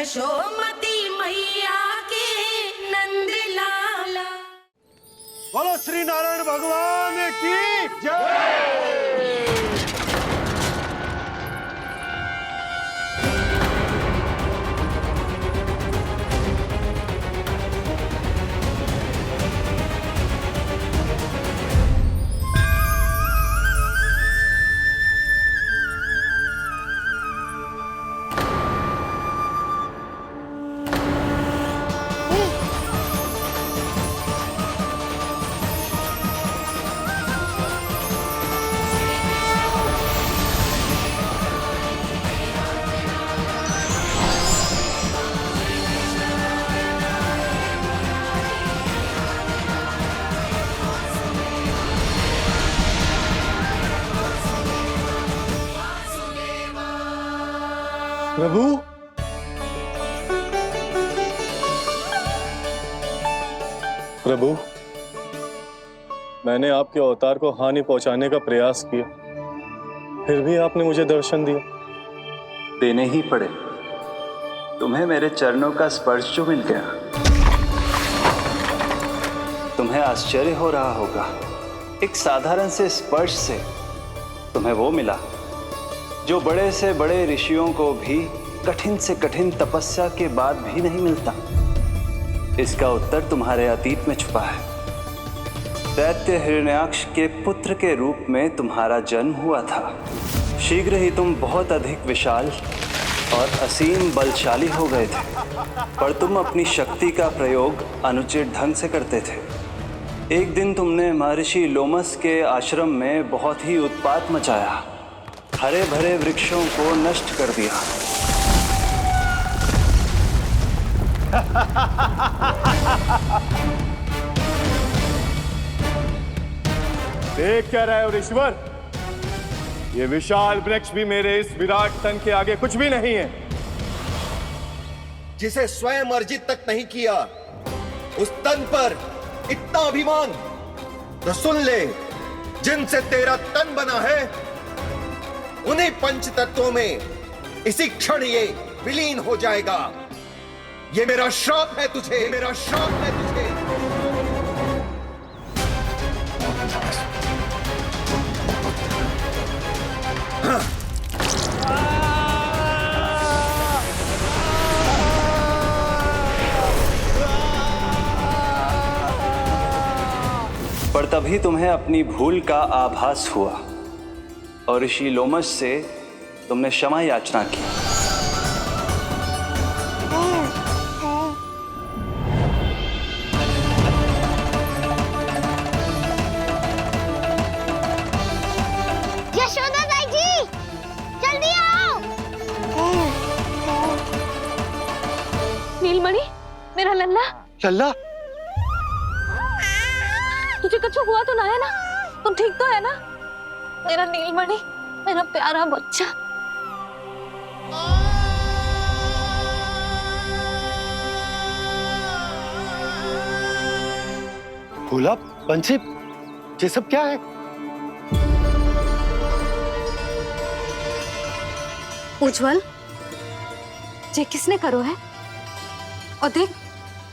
यशोमती मैया के नंद लाला। बोलो श्री नारायण भगवान की जय। प्रभु, प्रभु, मैंने आपके अवतार को हानि पहुंचाने का प्रयास किया, फिर भी आपने मुझे दर्शन दिया। देने ही पड़े। तुम्हें मेरे चरणों का स्पर्श जो मिल गया। तुम्हें आश्चर्य हो रहा होगा, एक साधारण से स्पर्श से तुम्हें वो मिला जो बड़े से बड़े ऋषियों को भी कठिन से कठिन तपस्या के बाद भी नहीं मिलता। इसका उत्तर तुम्हारे अतीत में छुपा है। दैत्य हिरण्याक्ष के पुत्र के रूप में तुम्हारा जन्म हुआ था। शीघ्र ही तुम बहुत अधिक विशाल और असीम बलशाली हो गए थे, पर तुम अपनी शक्ति का प्रयोग अनुचित ढंग से करते थे। एक दिन तुमने महर्षि लोमस के आश्रम में बहुत ही उत्पात मचाया, हरे भरे वृक्षों को नष्ट कर दिया। देख क्या रहे हो ऋषिवर? ये विशाल वृक्ष भी मेरे इस विराट तन के आगे कुछ भी नहीं है। जिसे स्वयं अर्जित तक नहीं किया, उस तन पर इतना अभिमान। तो सुन ले, जिनसे तेरा तन बना है, उन्हीं पंच तत्वों में इसी क्षण ये विलीन हो जाएगा। ये मेरा श्राप है तुझे, ये मेरा श्राप है तुझे। पर तभी तुम्हें अपनी भूल का आभास हुआ और ऋषि लोमस से तुमने क्षमा याचना की। यशोदा ताई जी, जल्दी आओ। नीलमणि, मेरा लल्ला। लल्ला, तुझे कुछ हुआ तो ना है ना? तुम ठीक तो है ना? मेरा नीलमणि, मेरा प्यारा बच्चा। भोला, बंसी, ये सब क्या है? उज्जवल, ये किसने करो है? और देख,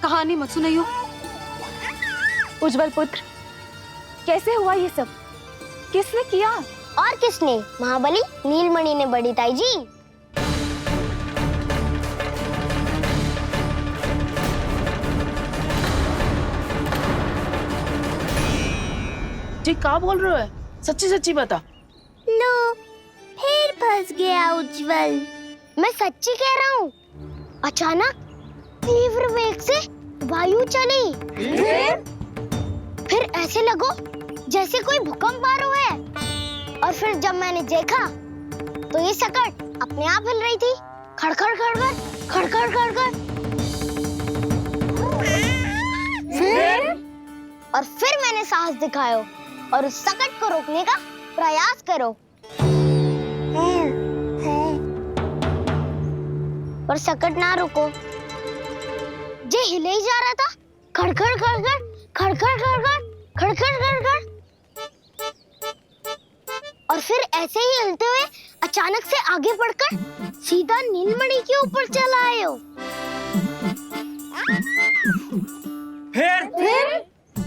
कहानी मत सुनाइयो। उज्जवल पुत्र, कैसे हुआ ये सब? किसने किया? और किसने? महाबली नीलमणि ने बड़ी ताई जी। जी क्या बोल रहे हो? सच्ची सच्ची बता। लो, फिर फंस गया उज्जवल। मैं सच्ची कह रहा हूँ। अचानक तीव्र वेग से वायु चली। फिर ऐसे लगो जैसे कोई भूकंप आ रहा है। और फिर जब मैंने देखा तो ये सकट अपने आप हिल रही थी, खड़खड़ खड़खड़ खड़खड़ खड़खड़। फिर मैंने साहस दिखाया और उस सकट को रोकने का प्रयास करो, पर सकट ना रुको। जे हिले ही जा रहा था, खड़खड़ खड़खड़ खड़खड़ खड़खड़ खड़खड़ खड़खड़। और फिर ऐसे ही हिलते हुए अचानक से आगे बढ़कर सीधा नीलमणि के ऊपर चला आए हो।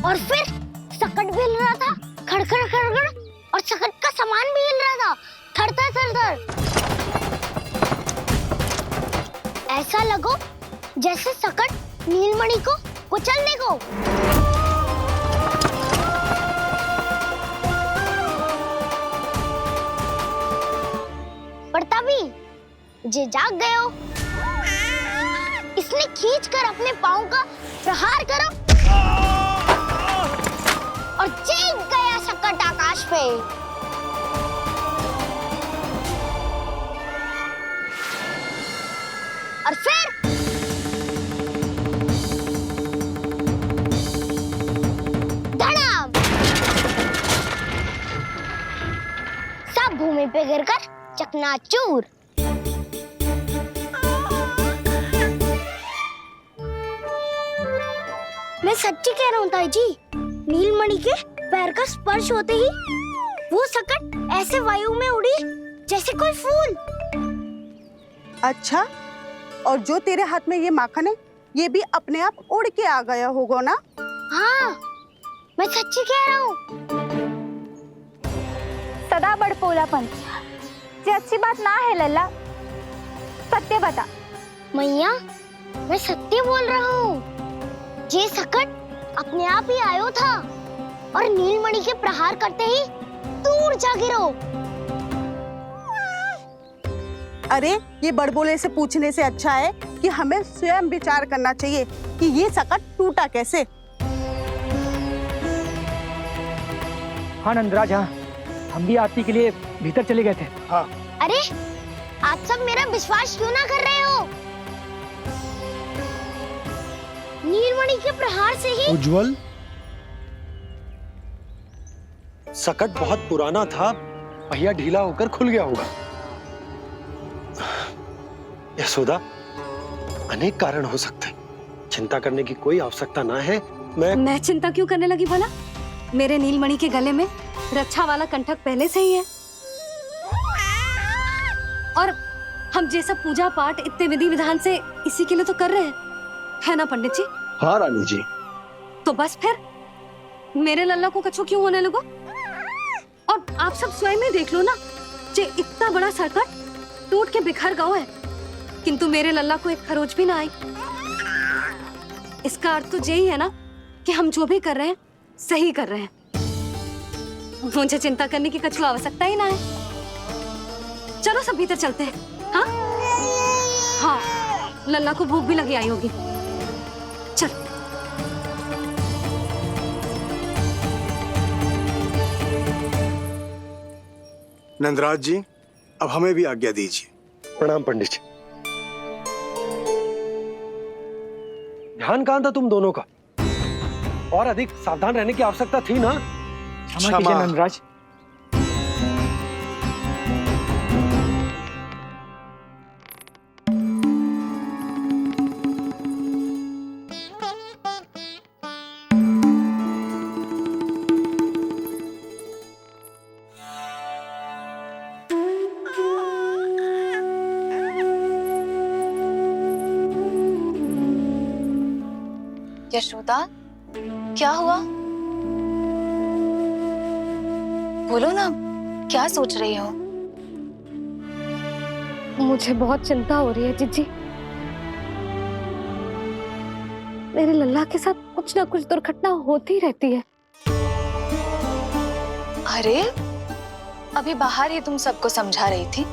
और फिर सकट भी हिल रहा था, खड़खड़ खड़खड़, और सकट का सामान भी हिल रहा था, थर थर थर थर। ऐसा लगो जैसे सकट नीलमणि को कुचलने को। पर तभी जे जाग गए हो। इसने खींचकर अपने पाँव का प्रहार करो और चीख गया सकट आकाश पे। और फिर धड़ाम, सब भूमि पे गिरकर चकनाचूर। मैं सच्ची कह रहा हूँ ताई जी, नीलमणि के पैर का स्पर्श होते ही वो सकट ऐसे वायु में उड़ी जैसे कोई फूल। अच्छा, और जो तेरे हाथ में ये माखन है, ये भी अपने आप उड़ के आ गया होगा ना? हाँ, मैं सच्ची कह रहा हूँ। सदा बड़पोलापन, ये अच्छी बात ना है लल्ला। सत्य बता। मैया, मैं सत्य बोल रहा हूँ। ये सकट अपने आप ही आयो था और नीलमणि के प्रहार करते ही दूर जा गिरो। अरे, ये बड़बोले से पूछने से अच्छा है कि हमें स्वयं विचार करना चाहिए कि ये सकट टूटा कैसे। हाँ नंदराज, हाँ, हम भी आरती के लिए भीतर चले गए थे। हाँ। अरे, आप सब मेरा विश्वास क्यों ना कर रहे हो? नीलमणि के प्रहार से ही उज्जवल, सकट बहुत पुराना था, पहिया ढीला होकर खुल गया होगा। यशोदा, अनेक कारण हो सकते हैं, चिंता करने की कोई आवश्यकता ना है। मैं चिंता क्यों करने लगी भला? मेरे नीलमणि के गले में रक्षा वाला कंठक पहले से ही है, और हम जैसा पूजा पाठ इतने विधि विधान से इसी के लिए तो कर रहे हैं, है ना पंडित जी? हाँ रानी जी। तो बस फिर मेरे लल्ला को कछु क्यों होने लगो? और आप सब स्वयं ही देख लो ना, जे इतना बड़ा सकट टूट के बिखर गया है, किंतु मेरे लल्ला को एक खरोच भी ना आई। इसका अर्थ तो यही है ना कि हम जो भी कर रहे हैं सही कर रहे हैं। मुझे चिंता करने की कछु आवश्यकता ही ना है। चलो सब भीतर चलते हैं। हाँ हाँ, लल्ला को भूख भी लगी आई होगी। चल। नंदराज जी, अब हमें भी आज्ञा दीजिए। प्रणाम पंडित जी। ध्यान कहाँ था तुम दोनों का? और अधिक सावधान रहने की आवश्यकता थी ना? क्षमा कीजिए नंदराज। यशोदा, क्या हुआ? बोलो ना, क्या सोच रही हो? मुझे बहुत चिंता हो रही है जीजी। मेरे लल्ला के साथ कुछ ना कुछ दुर्घटना होती रहती है। अरे, अभी बाहर ही तुम सबको समझा रही थी,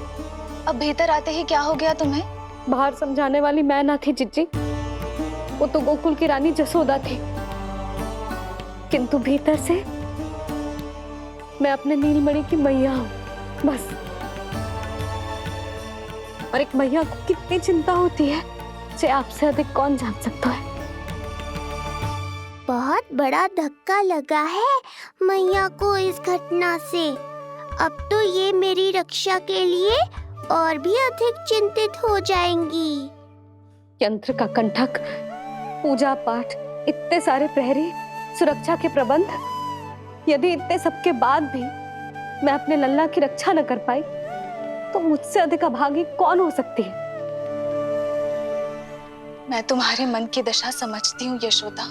अब भीतर आते ही क्या हो गया तुम्हें? बाहर समझाने वाली मैं ना थी जीजी, वो तो गोकुल की रानी जसोदा थी, किंतु भीतर से मैं अपने नीलमणि की मैया हूँ, बस। और एक मैया को कितनी चिंता होती है, इसे आपसे अधिक कौन जान सकता है। बहुत बड़ा धक्का लगा है मैया को इस घटना से। अब तो ये मेरी रक्षा के लिए और भी अधिक चिंतित हो जाएंगी। यंत्र का कंठक, पूजा पाठ, इतने सारे प्रहरी, सुरक्षा के प्रबंध, यदि इतने सबके बाद भी मैं अपने लल्ला की रक्षा न कर पाई तो मुझसे अधिक अभागी कौन हो सकती है? मैं तुम्हारे मन की दशा समझती हूँ यशोदा।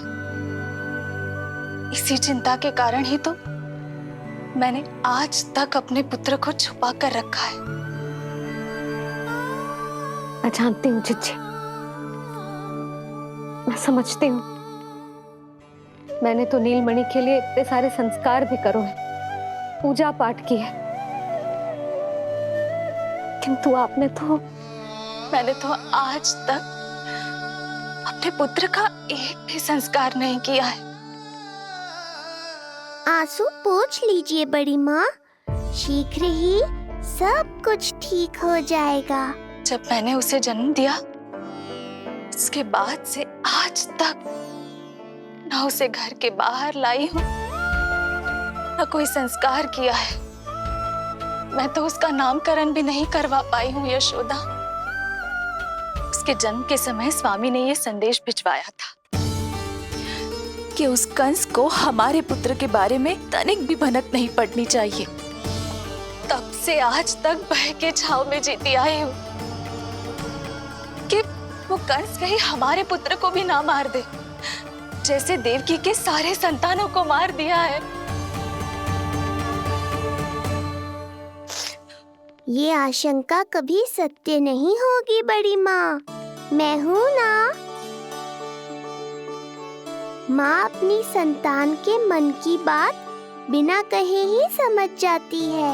इसी चिंता के कारण ही तो मैंने आज तक अपने पुत्र को छुपा कर रखा है। मैं जानती हूँ चिच्ची, मैं समझती हूँ। मैंने तो नीलमणि के लिए इतने सारे संस्कार भी करो है, पूजा पाठ की है, किंतु मैंने तो आज तक अपने पुत्र का एक भी संस्कार नहीं किया है। आंसू पोंछ लीजिए बड़ी माँ, शीघ्र ही सब कुछ ठीक हो जाएगा। जब मैंने उसे जन्म दिया उसके बाद से आज तक न उसे घर के बाहर लाई हूँ न कोई संस्कार किया है। मैं तो उसका नामकरण भी नहीं करवा पाई हूँ यशोदा। उसके जन्म के समय स्वामी ने यह संदेश भिजवाया था कि उस कंस को हमारे पुत्र के बारे में तनिक भी भनक नहीं पड़नी चाहिए। तब से आज तक भय के छाव में जीती आई हूँ कि वो कंस कहीं हमारे पुत्र को भी ना मार दे, जैसे देवकी के सारे संतानों को मार दिया है। ये आशंका कभी सत्य नहीं होगी बड़ी माँ, मैं हूँ ना। माँ अपनी संतान के मन की बात बिना कहे ही समझ जाती है।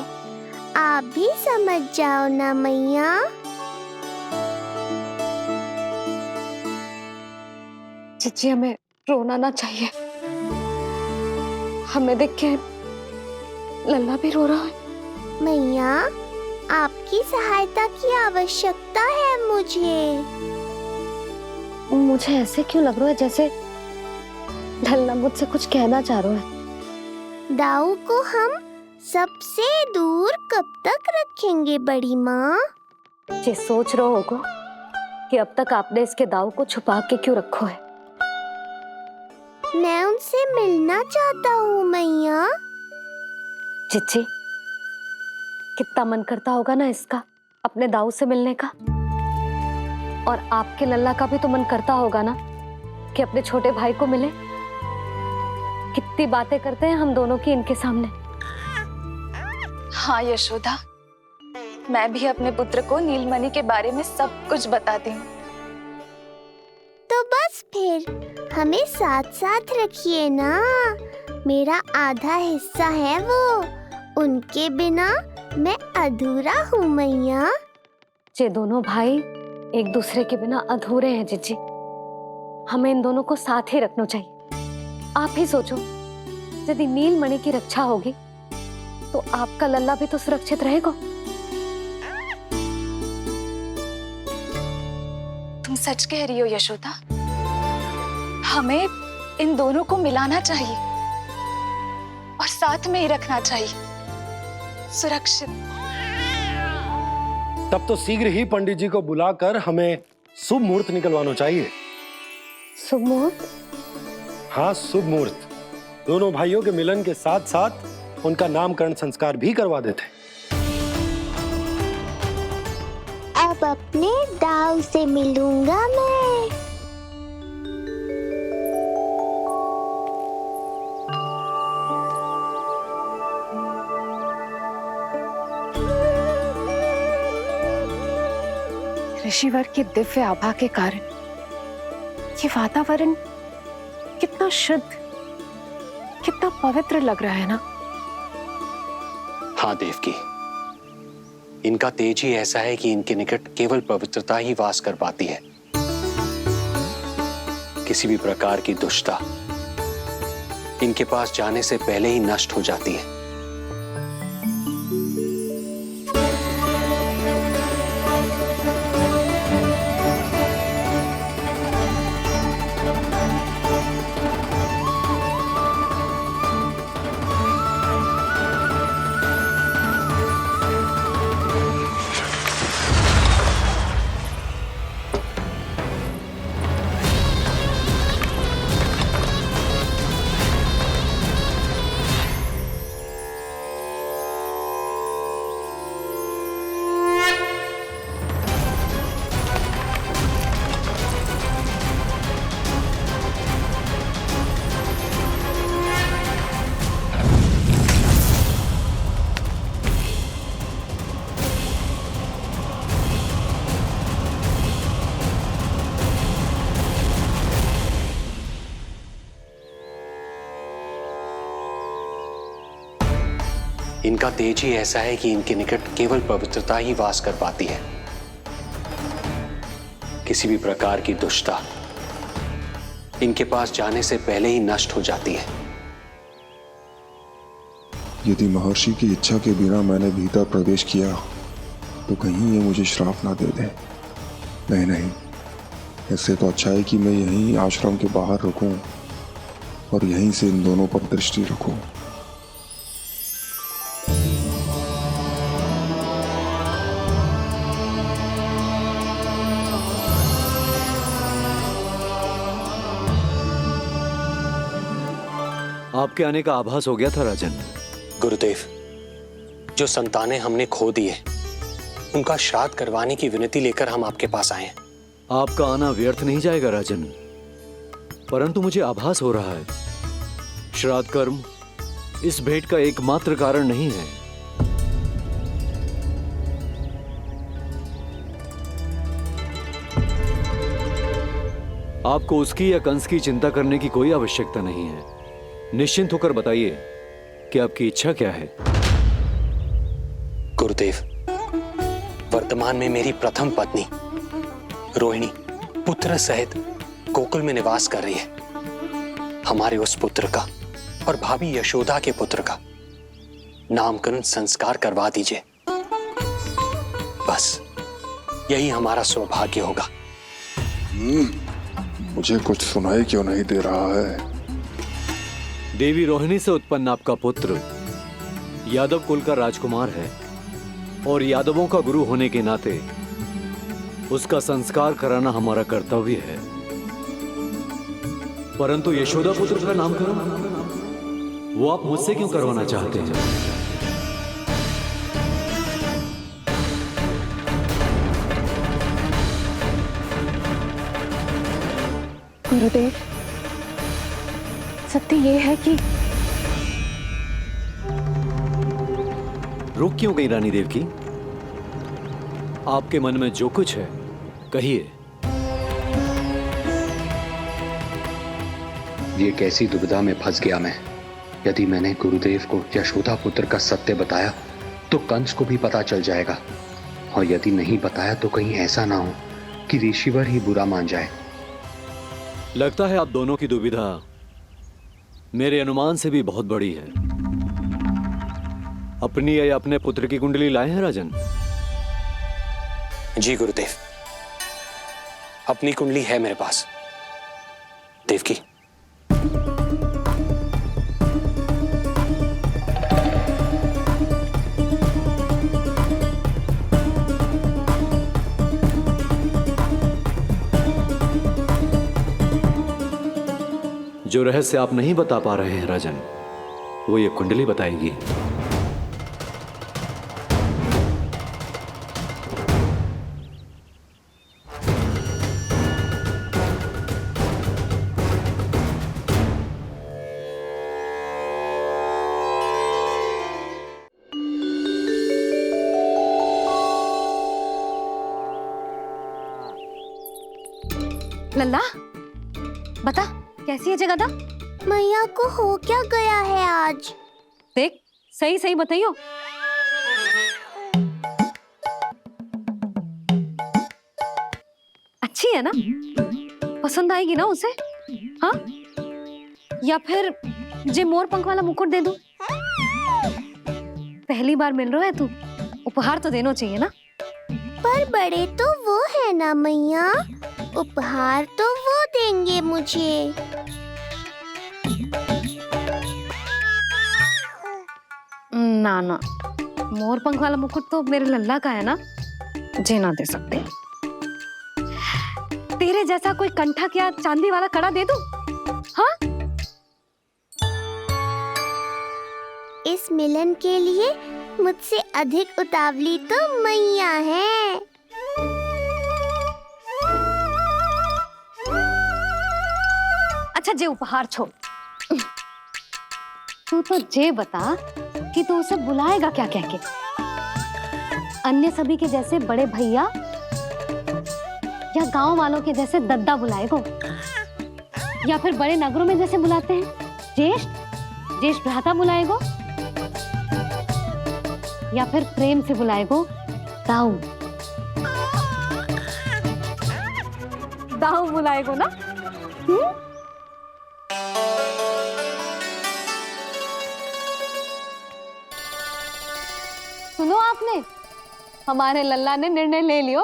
आप भी समझ जाओ ना मैया। चिच्ची, हमें रोना ना चाहिए। हमें देख के लल्ला भी रो रहा है। मैया, आपकी सहायता की आवश्यकता है मुझे ऐसे क्यों लग रहा है जैसे लल्ला मुझसे कुछ कहना चाह रहा है। दाऊ को हम सबसे दूर कब तक रखेंगे बड़ी माँ? ये सोच रहे होगा कि अब तक आपने इसके दाऊ को छुपा के क्यों रखो है। मैं उनसे मिलना चाहता हूँ मैया। चिच्ची, कितना मन करता होगा ना इसका अपने दाऊ से मिलने का। और आपके लल्ला का भी तो मन करता होगा ना कि अपने छोटे भाई को मिले। कितनी बातें करते हैं हम दोनों की इनके सामने। हाँ यशोदा, मैं भी अपने पुत्र को नीलमणि के बारे में सब कुछ बताती हूँ। तो बस फिर हमें साथ साथ रखिए ना। मेरा आधा हिस्सा है वो, उनके बिना मैं अधूरा हूँ मैया। ये दोनों भाई एक दूसरे के बिना अधूरे हैं जिज्जी। हमें इन दोनों को साथ ही रखना चाहिए। आप ही सोचो, यदि नीलमणि की रक्षा होगी तो आपका लल्ला भी तो सुरक्षित रहेगा। तुम सच कह रही हो यशोदा। हमें इन दोनों को मिलाना चाहिए और साथ में ही रखना चाहिए, सुरक्षित। तब तो शीघ्र ही पंडित जी को बुलाकर हमें शुभ मुहूर्त निकलवाना चाहिए। शुभ मुहूर्त? हाँ, शुभ मुहूर्त। दोनों भाइयों के मिलन के साथ साथ उनका नामकरण संस्कार भी करवा देते। अब अपने दाऊ से मिलूंगा मैं। ऋषिवर के दिव्य आभा के कारण ये वातावरण कितना शुद्ध, कितना पवित्र लग रहा है ना। हाँ देवकी, इनका तेज ही ऐसा है कि इनके निकट केवल पवित्रता ही वास कर पाती है। किसी भी प्रकार की दुष्टता इनके पास जाने से पहले ही नष्ट हो जाती है। इनका तेज ही ऐसा है कि इनके निकट केवल पवित्रता ही वास कर पाती है। किसी भी प्रकार की दुष्टता इनके पास जाने से पहले ही नष्ट हो जाती है। यदि महर्षि की इच्छा के बिना मैंने भीतर प्रवेश किया तो कहीं ये मुझे श्राप ना दे दे। नहीं, इससे तो अच्छा है कि मैं यहीं आश्रम के बाहर रुकूं और यहीं से इन दोनों पर दृष्टि रखूं। आपके आने का आभास हो गया था राजन। गुरुदेव, जो संतानें हमने खो दी है उनका श्राद्ध करवाने की विनती लेकर हम आपके पास आए हैं। आपका आना व्यर्थ नहीं जाएगा राजन, परंतु मुझे आभास हो रहा है श्राद्ध कर्म इस भेंट का एकमात्र कारण नहीं है। आपको उसकी या कंस की चिंता करने की कोई आवश्यकता नहीं है। निश्चिंत होकर बताइए कि आपकी इच्छा क्या है। गुरुदेव, वर्तमान में मेरी प्रथम पत्नी रोहिणी पुत्र सहित गोकुल में निवास कर रही है। हमारे उस पुत्र का और भाभी यशोदा के पुत्र का नामकरण संस्कार करवा दीजिए। बस यही हमारा सौभाग्य होगा। मुझे कुछ सुनाई क्यों नहीं दे रहा है? देवी रोहिणी से उत्पन्न आपका पुत्र यादव कुल का राजकुमार है और यादवों का गुरु होने के नाते उसका संस्कार कराना हमारा कर्तव्य है। परंतु यशोदा पुत्र का नामकरण वो आप मुझसे क्यों करवाना चाहते हैं? गुरुदेव, सत्य ये है कि रुक क्यों गई रानी देवकी? आपके मन में जो कुछ है कहिए। ये कैसी दुविधा में फंस गया मैं। यदि मैंने गुरुदेव को यशोदा पुत्र का सत्य बताया तो कंस को भी पता चल जाएगा, और यदि नहीं बताया तो कहीं ऐसा ना हो कि ऋषिवर ही बुरा मान जाए। लगता है आप दोनों की दुविधा मेरे अनुमान से भी बहुत बड़ी है। अपनी या अपने पुत्र की कुंडली लाए हैं राजन? जी गुरुदेव, अपनी कुंडली है मेरे पास। देवकी, जो रहस्य आप नहीं बता पा रहे हैं राजन, वो ये कुंडली बताएगी। लल्ला, बता कैसी है जगदा? मैया को हो क्या गया है आज? देख, सही सही बताइयो। अच्छी है ना? पसंद आएगी ना उसे? हाँ? या फिर जे मोर पंख वाला मुकुट दे दूं? पहली बार मिल रहा है तू, उपहार तो देना चाहिए ना? पर बड़े तो वो है ना मैया, उपहार तो वो देंगे मुझे। ना ना, मोर पंख वाला मुकुट तो मेरे लल्ला का है ना, जे ना दे सकते। तेरे जैसा कोई कंठक या चांदी वाला कड़ा दे दूं? हाँ? इस मिलन के लिए मुझसे अधिक उतावली तो मैया है। अच्छा, जे उपहार छोड़, तू तो जे बता कि तू उसे बुलाएगा क्या कह के? अन्य सभी के जैसे बड़े भैया या गांव वालों के जैसे दद्दा बुलाएगो, या फिर बड़े नगरों में जैसे बुलाते हैं ज्येष्ठ भ्राता बुलाएगो, या फिर प्रेम से बुलाएगो दाऊ? दाऊ बुलाएगो ना? सुनो आपने, हमारे लल्ला ने निर्णय ले लियो,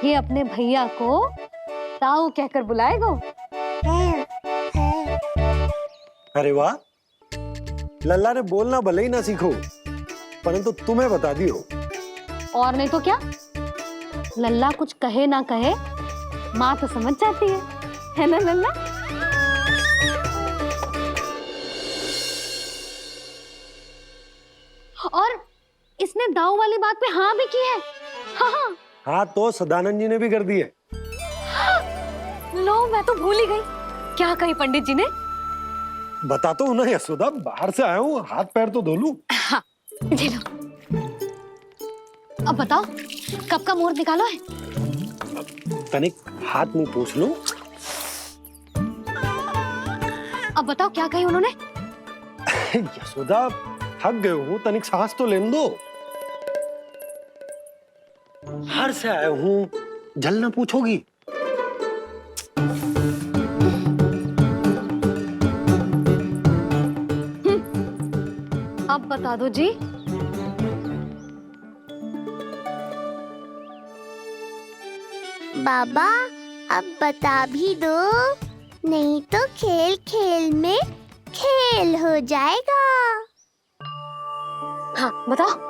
ये अपने भैया को दाऊ कहकर बुलाएगो। अरे वाह, लल्ला ने बोलना भले ही ना सीखो, परंतु तुम्हें बता दियो। और नहीं तो क्या, लल्ला कुछ कहे ना कहे माँ तो समझ जाती है ना लल्ला? और इसने दाऊ वाली बात पे हाँ भी की है। हाँ हाँ तो सदानंद जी ने भी कर दी है। लो, मैं तो भूल ही गई। क्या कही पंडित जी ने? बता तो ना यशोदा, बाहर से आया हूँ, हाथ पैर तो धो लूं। हाँ, ले लो। अब बताओ, कब का मुहूर्त निकालो है? तनिक हाथ मुंह पूछ लूं। अब बताओ क्या कही उन्होंने? यशोदा थक गए हूँ, तनिक सांस तो लेने दो। बाहर से आया हूँ, जलना पूछोगी? अब बता दो जी। बाबा अब बता भी दो, नहीं तो खेल खेल में खेल हो जाएगा। हाँ बताओ।